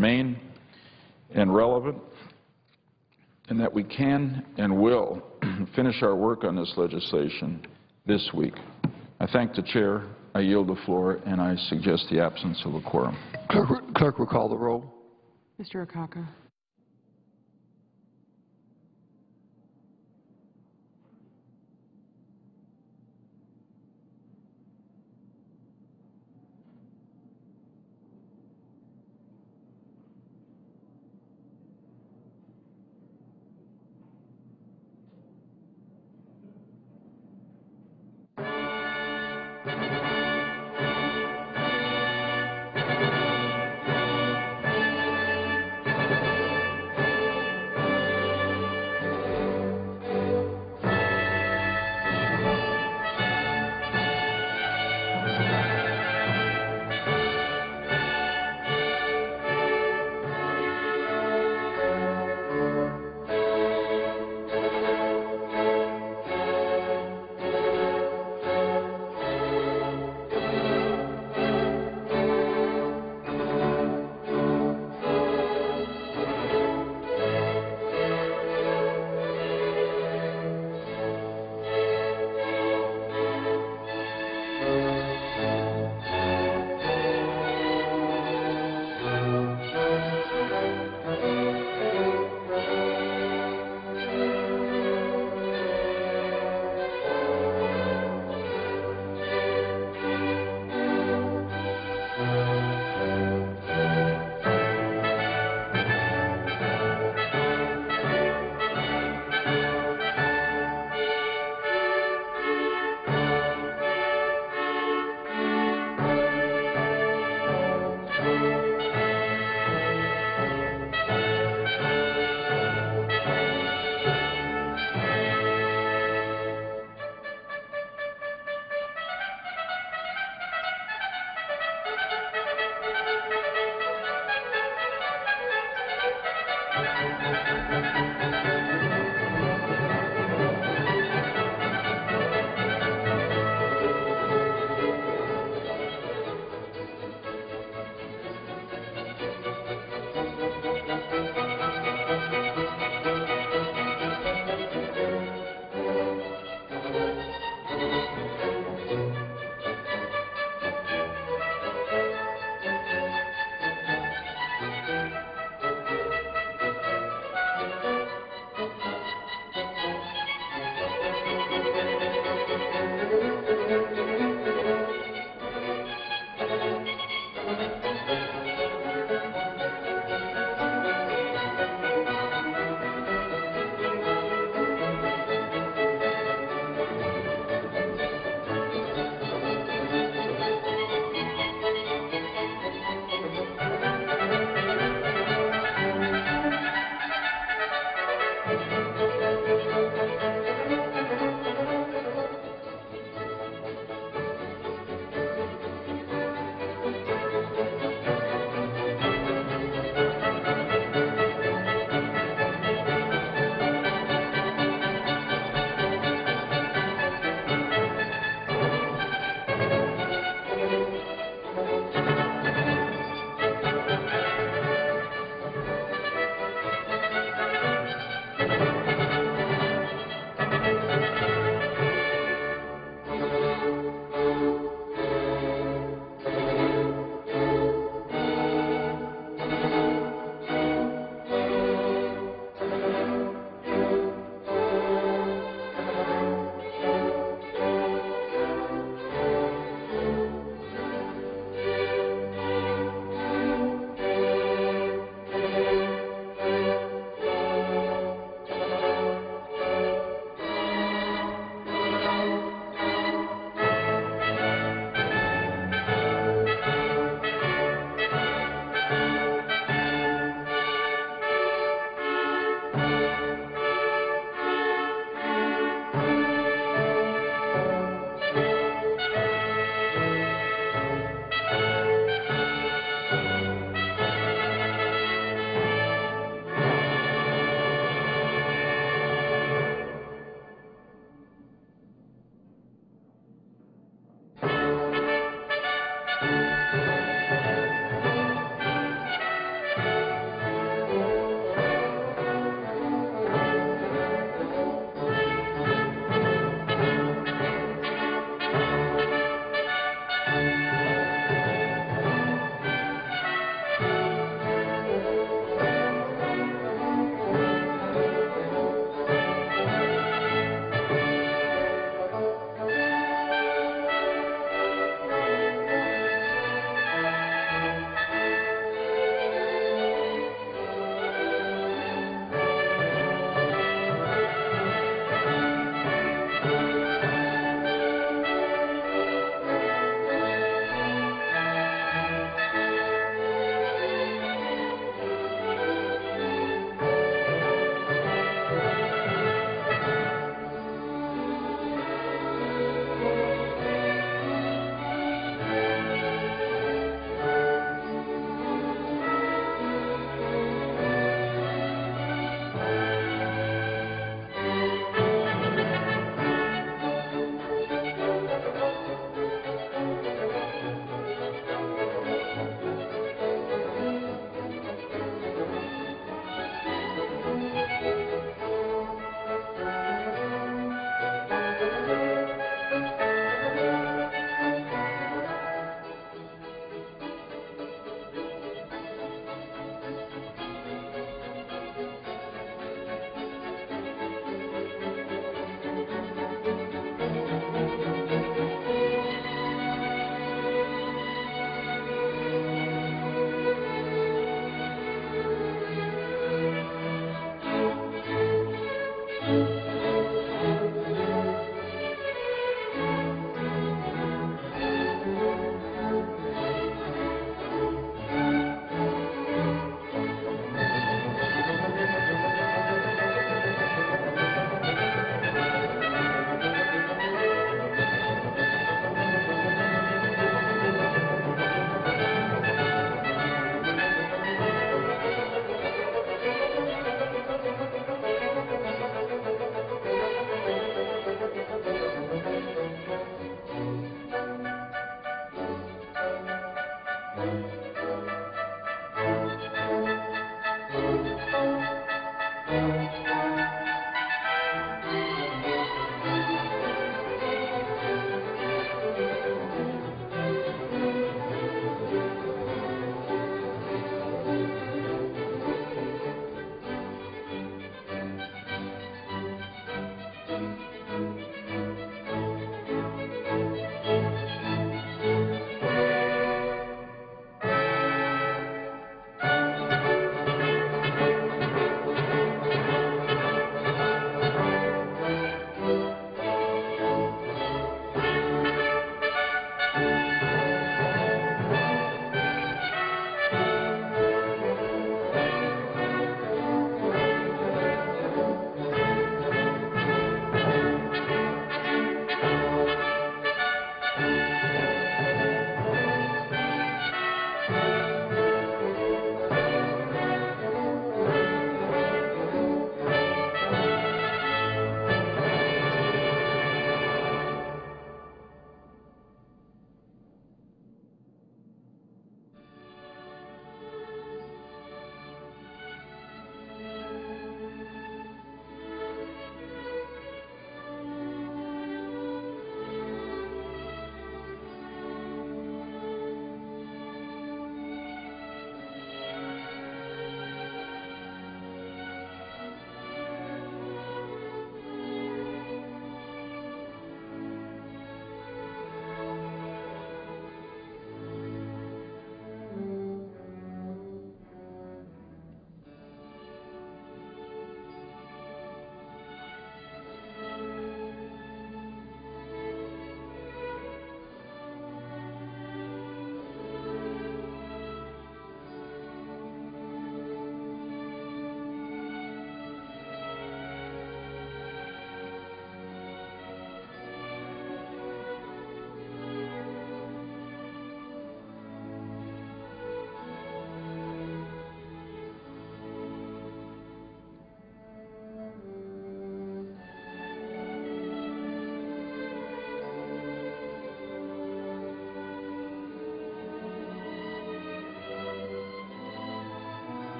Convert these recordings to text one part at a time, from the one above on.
germane and relevant, and that we can and will finish our work on this legislation this week. I thank the Chair, I yield the floor, and I suggest the absence of a quorum. Clerk will call the roll. Mr. Akaka.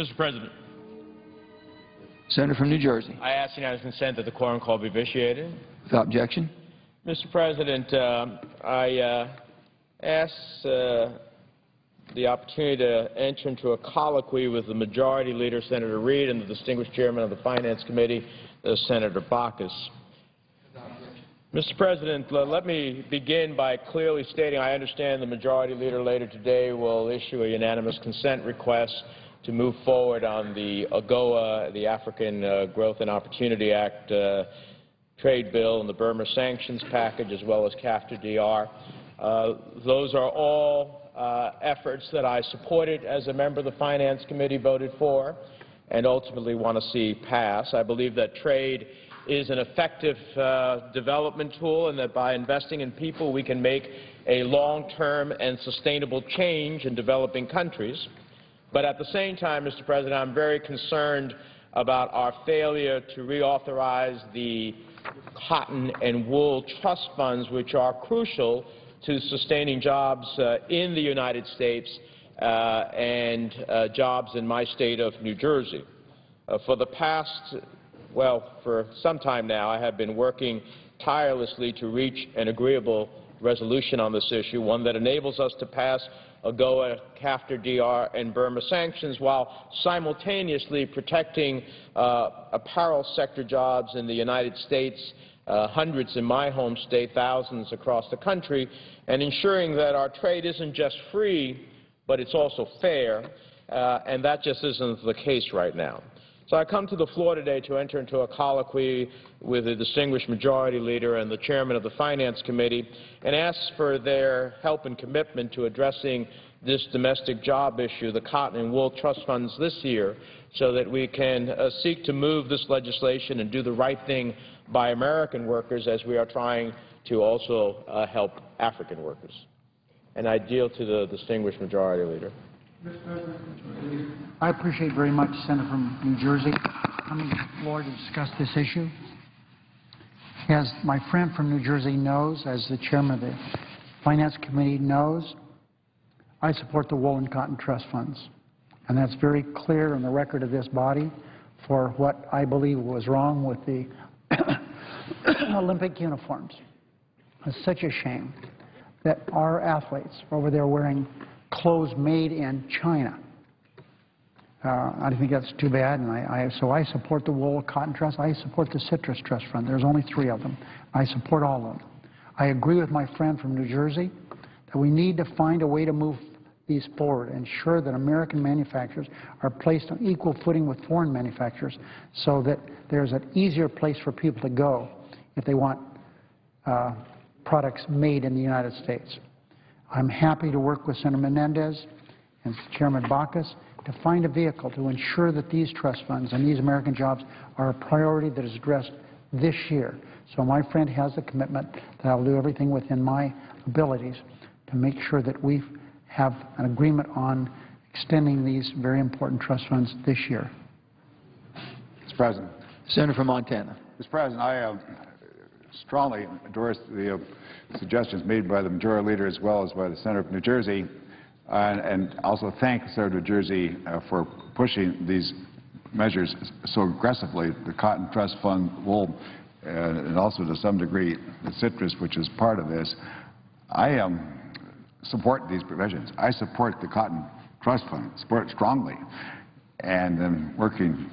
Mr. President, Senator from New Jersey. I ask unanimous consent that the quorum call be vitiated. Without objection. Mr. President, I ask the opportunity to enter into a colloquy with the Majority Leader, Senator Reid, and the distinguished Chairman of the Finance Committee, Senator Baucus. Mr. President, let me begin by clearly stating I understand the Majority Leader later today will issue a unanimous consent request to move forward on the AGOA, the African Growth and Opportunity Act trade bill, and the Burma sanctions package, as well as CAFTA-DR. Those are all efforts that I supported as a member of the Finance Committee, voted for, and ultimately want to see pass. I believe that trade is an effective development tool, and that by investing in people we can make a long-term and sustainable change in developing countries. But at the same time, Mr. President, I'm very concerned about our failure to reauthorize the cotton and wool trust funds, which are crucial to sustaining jobs in the United States and jobs in my state of New Jersey. For the past, well, for some time now, I have been working tirelessly to reach an agreeable resolution on this issue, one that enables us to pass AGOA, CAFTA-DR, and Burma sanctions while simultaneously protecting apparel sector jobs in the United States, hundreds in my home state, thousands across the country, and ensuring that our trade isn't just free, but it's also fair, and that just isn't the case right now. So I come to the floor today to enter into a colloquy with the distinguished Majority Leader and the Chairman of the Finance Committee and ask for their help and commitment to addressing this domestic job issue, the cotton and wool trust funds, this year, so that we can seek to move this legislation and do the right thing by American workers as we are trying to also help African workers. And I yield to the distinguished Majority Leader. Mr. President, I appreciate very much the Senator from New Jersey coming to the floor to discuss this issue. As my friend from New Jersey knows, as the Chairman of the Finance Committee knows, I support the wool and cotton trust funds. And that's very clear on the record of this body for what I believe was wrong with the Olympic uniforms. It's such a shame that our athletes over there wearing clothes made in China. I think that's too bad, and so I support the wool cotton trust. I support the citrus trust fund. There's only 3 of them. I support all of them. I agree with my friend from New Jersey that we need to find a way to move these forward, ensure that American manufacturers are placed on equal footing with foreign manufacturers so that there's an easier place for people to go if they want products made in the United States. I'm happy to work with Senator Menendez and Chairman Baucus to find a vehicle to ensure that these trust funds and these American jobs are a priority that is addressed this year. So my friend has the commitment that I will do everything within my abilities to make sure that we have an agreement on extending these very important trust funds this year. Mr. President. Senator from Montana. Mr. President, I strongly endorse the suggestions made by the Majority Leader as well as by the Senator from New Jersey, and also thank the Senator of New Jersey for pushing these measures so aggressively, the Cotton Trust Fund, wool, and also to some degree the citrus, which is part of this. I support these provisions. I support the Cotton Trust Fund, support it strongly, and I'm working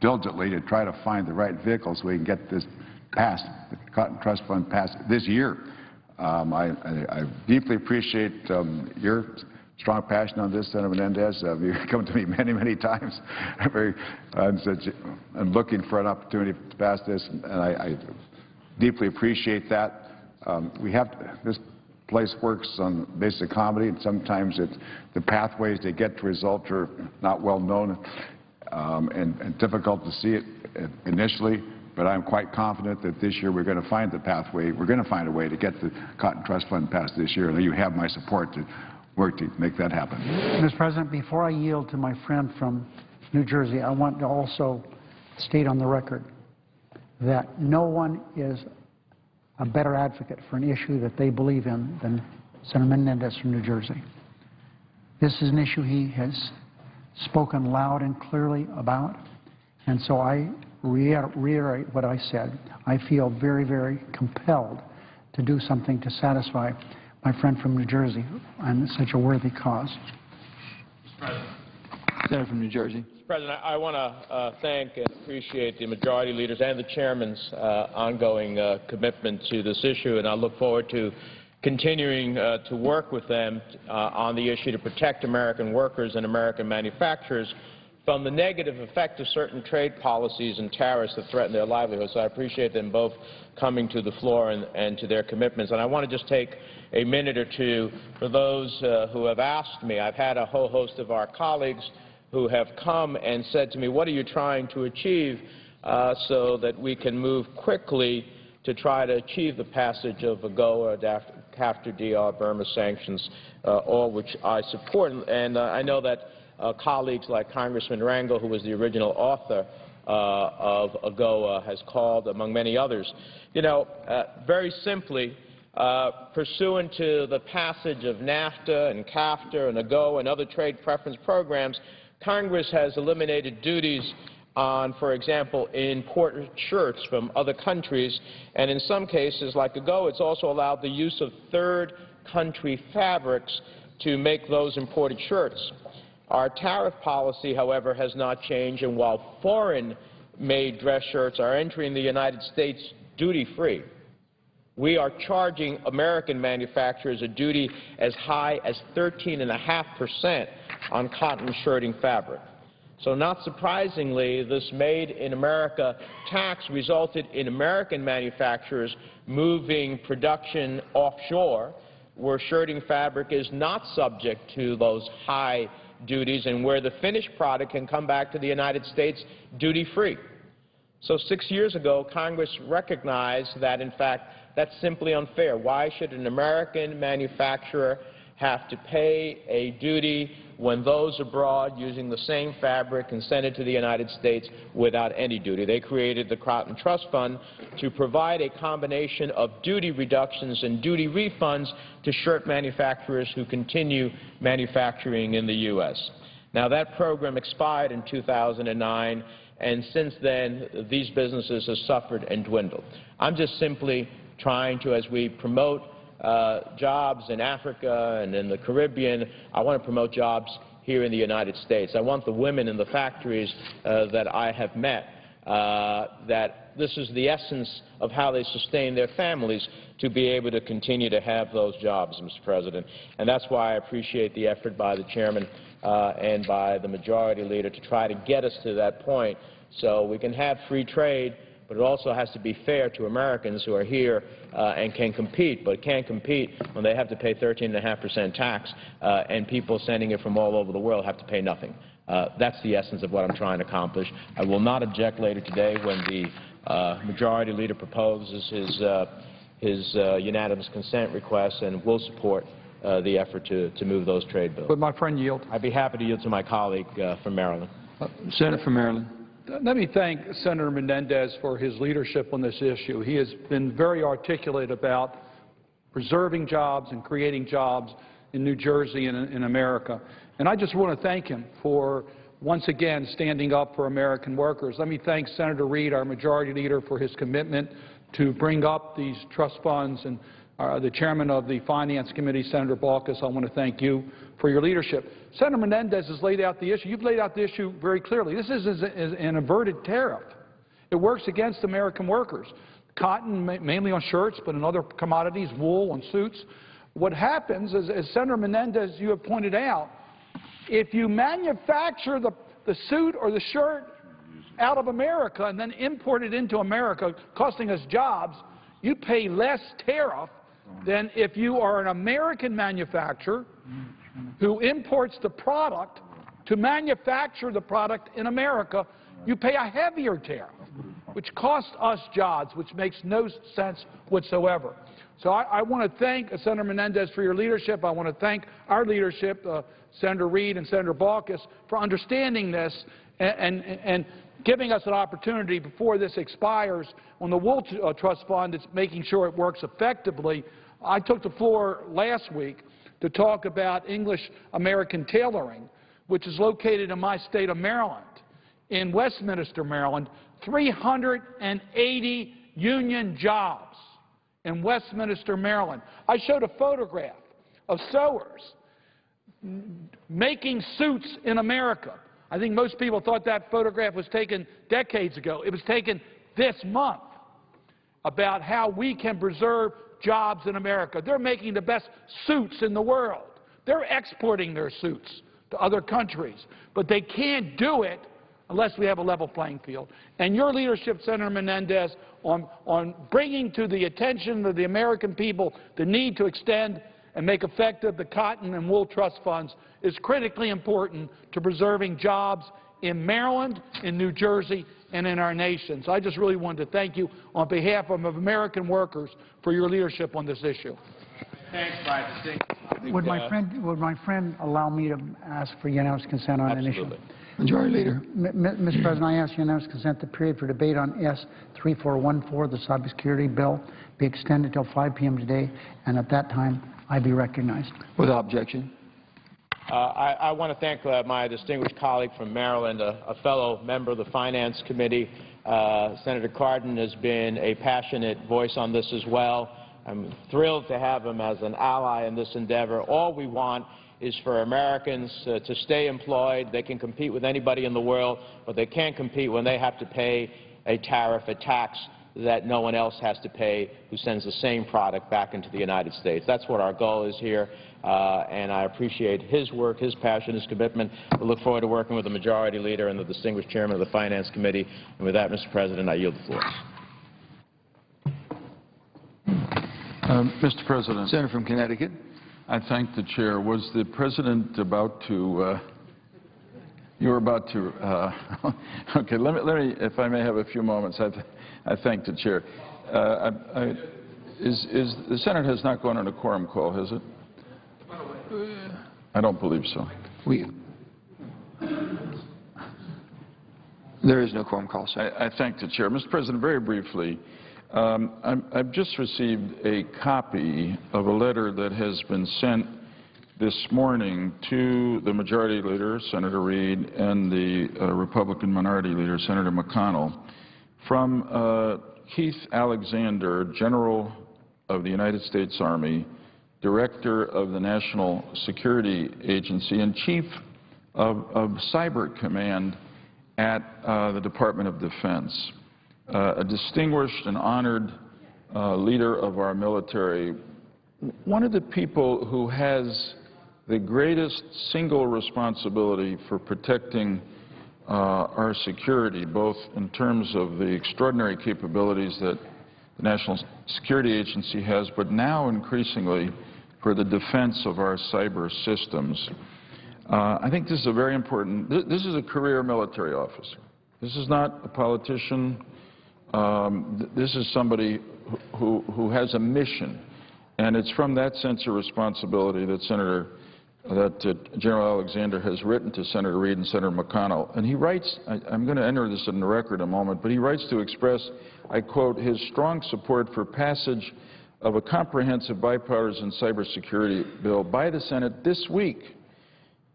diligently to try to find the right vehicle so we can get this passed, the Cotton Trust Fund passed this year. I deeply appreciate your strong passion on this, Senator Menendez. You've come to me many, many times. I'm looking for an opportunity to pass this, and I deeply appreciate that. This place works on basic comedy, and sometimes the pathways to get to results are not well known and difficult to see it initially. But I'm quite confident that this year we're going to find the pathway. We're going to find a way to get the Cotton Trust Fund passed this year. And you have my support to work to make that happen. Mr. President, before I yield to my friend from New Jersey, I want to also state on the record that no one is a better advocate for an issue that they believe in than Senator Menendez from New Jersey. This is an issue he has spoken loud and clearly about. And so I reiterate what I said. I feel very, very compelled to do something to satisfy my friend from New Jersey on such a worthy cause. Senator from New Jersey. Mr. President, I want to thank and appreciate the majority leaders and the chairman's ongoing commitment to this issue, and I look forward to continuing to work with them on the issue to protect American workers and American manufacturers from the negative effect of certain trade policies and tariffs that threaten their livelihoods. So I appreciate them both coming to the floor and to their commitments. And I want to just take a minute or two for those who have asked me. I've had a whole host of our colleagues who have come and said to me, what are you trying to achieve so that we can move quickly to try to achieve the passage of AGOA, CAFTA-DR, Burma sanctions, all which I support. And I know that colleagues like Congressman Rangel, who was the original author of AGOA, has called, among many others. You know, very simply, pursuant to the passage of NAFTA and CAFTA and AGOA and other trade preference programs, Congress has eliminated duties on, for example, imported shirts from other countries, and in some cases, like AGOA, it's also allowed the use of third country fabrics to make those imported shirts. Our tariff policy, however, has not changed, and while foreign-made dress shirts are entering the United States duty-free, we are charging American manufacturers a duty as high as 13.5% on cotton shirting fabric. So not surprisingly, this Made in America tax resulted in American manufacturers moving production offshore, where shirting fabric is not subject to those high duties and where the finished product can come back to the United States duty-free. So 6 years ago, Congress recognized that, in fact, that's simply unfair. Why should an American manufacturer have to pay a duty when those abroad using the same fabric can send it to the United States without any duty? They created the Cotton Trust Fund to provide a combination of duty reductions and duty refunds to shirt manufacturers who continue manufacturing in the U.S. Now, that program expired in 2009, and since then, these businesses have suffered and dwindled. I'm just simply trying to, as we promote jobs in Africa and in the Caribbean, I want to promote jobs here in the United States. I want the women in the factories that I have met, that this is the essence of how they sustain their families, to be able to continue to have those jobs, Mr. President. And that's why I appreciate the effort by the chairman and by the majority leader to try to get us to that point so we can have free trade, but it also has to be fair to Americans who are here and can compete, but can't compete when they have to pay 13.5% tax and people sending it from all over the world have to pay nothing. That's the essence of what I'm trying to accomplish. I will not object later today when the majority leader proposes his unanimous consent request, and will support the effort to move those trade bills. Would my friend yield? I'd be happy to yield to my colleague from Maryland. Senator from Maryland. Let me thank Senator Menendez for his leadership on this issue. He has been very articulate about preserving jobs and creating jobs in New Jersey and in America. And I just want to thank him for, once again, standing up for American workers. Let me thank Senator Reid, our majority leader, for his commitment to bring up these trust funds, and the chairman of the Finance Committee, Senator Baucus. I want to thank you for your leadership. Senator Menendez has laid out the issue. You've laid out the issue very clearly. This is an averted tariff. It works against American workers. Cotton, mainly on shirts, but in other commodities, wool on suits. What happens is, as Senator Menendez, you have pointed out, if you manufacture the suit or the shirt out of America and then import it into America, costing us jobs, you pay less tariff than if you are an American manufacturer who imports the product to manufacture the product in America. You pay a heavier tariff, which costs us jobs, which makes no sense whatsoever. So I want to thank Senator Menendez for your leadership. I want to thank our leadership, Senator Reid and Senator Baucus, for understanding this and giving us an opportunity before this expires on the Wool Trust Fund. It's making sure it works effectively. I took the floor last week to talk about English American tailoring, which is located in my state of Maryland, in Westminster, Maryland, 380 union jobs in Westminster, Maryland. I showed a photograph of sewers making suits in America. I think most people thought that photograph was taken decades ago. It was taken this month, about how we can preserve jobs in America. They're making the best suits in the world. They're exporting their suits to other countries, but they can't do it unless we have a level playing field. And your leadership, Senator Menendez, on bringing to the attention of the American people the need to extend and make effective the cotton and wool trust funds is critically important to preserving jobs in Maryland, in New Jersey, and in our nation. So I just really wanted to thank you on behalf of American workers for your leadership on this issue. Thanks, my distinguished. Would my friend allow me to ask for unanimous consent on an issue? Absolutely. Majority Leader. Mr. President, I ask unanimous consent the period for debate on S-3414, the cybersecurity bill, be extended until 5 p.m. today, and at that time, I be recognized. Without objection. I want to thank my distinguished colleague from Maryland, a fellow member of the Finance Committee. Senator Cardin has been a passionate voice on this as well. I'm thrilled to have him as an ally in this endeavor. All we want is for Americans to stay employed. They can compete with anybody in the world, but they can't compete when they have to pay a tariff, a tax that no one else has to pay who sends the same product back into the United States. That's what our goal is here, and I appreciate his work, his passion, his commitment. I look forward to working with the Majority Leader and the distinguished Chairman of the Finance Committee. And with that, Mr. President, I yield the floor. Mr. President, Senator from Connecticut. I thank the Chair. Was the President about to, you were about to, okay, let me, if I may have a few moments, I thank the Chair. The Senate has not gone on a quorum call, has it? I don't believe so. There is no quorum call, sir. I thank the Chair. Mr. President, very briefly, I've just received a copy of a letter that has been sent this morning to the Majority Leader, Senator Reid, and the Republican Minority Leader, Senator McConnell, from Keith Alexander, General of the United States Army, Director of the National Security Agency, and Chief of Cyber Command at the Department of Defense. A distinguished and honored leader of our military, one of the people who has the greatest single responsibility for protecting our security, both in terms of the extraordinary capabilities that the National Security Agency has, but now increasingly for the defense of our cyber systems. I think this is a very important, this is a career military officer. This is not a politician. This is somebody who has a mission, and it's from that sense of responsibility that General Alexander has written to Senator Reid and Senator McConnell. And he writes, I'm going to enter this in the record in a moment, but he writes to express, I quote, his strong support for passage of a comprehensive bipartisan cybersecurity bill by the Senate this week.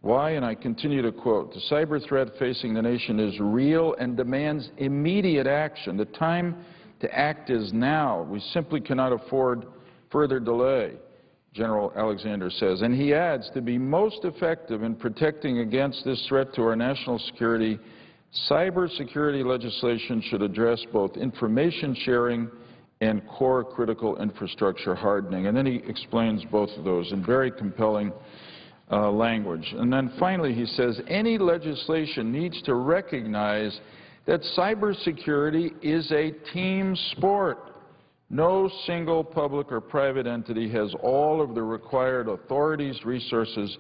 Why? And I continue to quote, the cyber threat facing the nation is real and demands immediate action. The time to act is now. We simply cannot afford further delay, General Alexander says. And he adds, to be most effective in protecting against this threat to our national security, cybersecurity legislation should address both information sharing and core critical infrastructure hardening. And then he explains both of those in very compelling language. And then finally he says, any legislation needs to recognize that cybersecurity is a team sport. No single public or private entity has all of the required authorities, resources,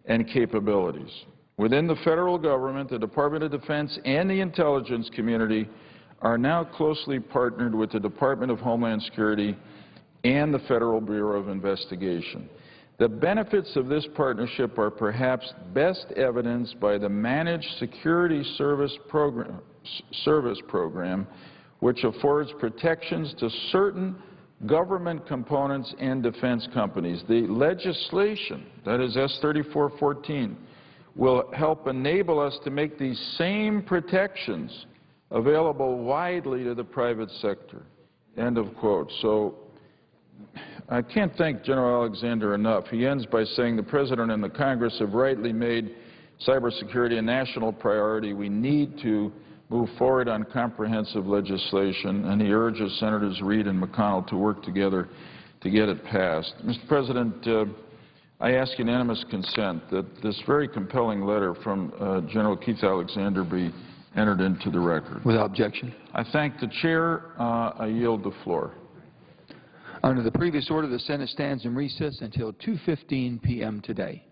and capabilities. Within the federal government, the Department of Defense and the intelligence community are now closely partnered with the Department of Homeland Security and the Federal Bureau of Investigation. The benefits of this partnership are perhaps best evidenced by the Managed Security Service Program, which affords protections to certain government components and defense companies. The legislation, that is S-3414, will help enable us to make these same protections available widely to the private sector." End of quote. So I can't thank General Alexander enough. He ends by saying the President and the Congress have rightly made cybersecurity a national priority. We need to move forward on comprehensive legislation, and he urges Senators Reid and McConnell to work together to get it passed. Mr. President, I ask unanimous consent that this very compelling letter from General Keith Alexander be entered into the record. Without objection. I thank the Chair. I yield the floor. Under the previous order, the Senate stands in recess until 2:15 p.m. today.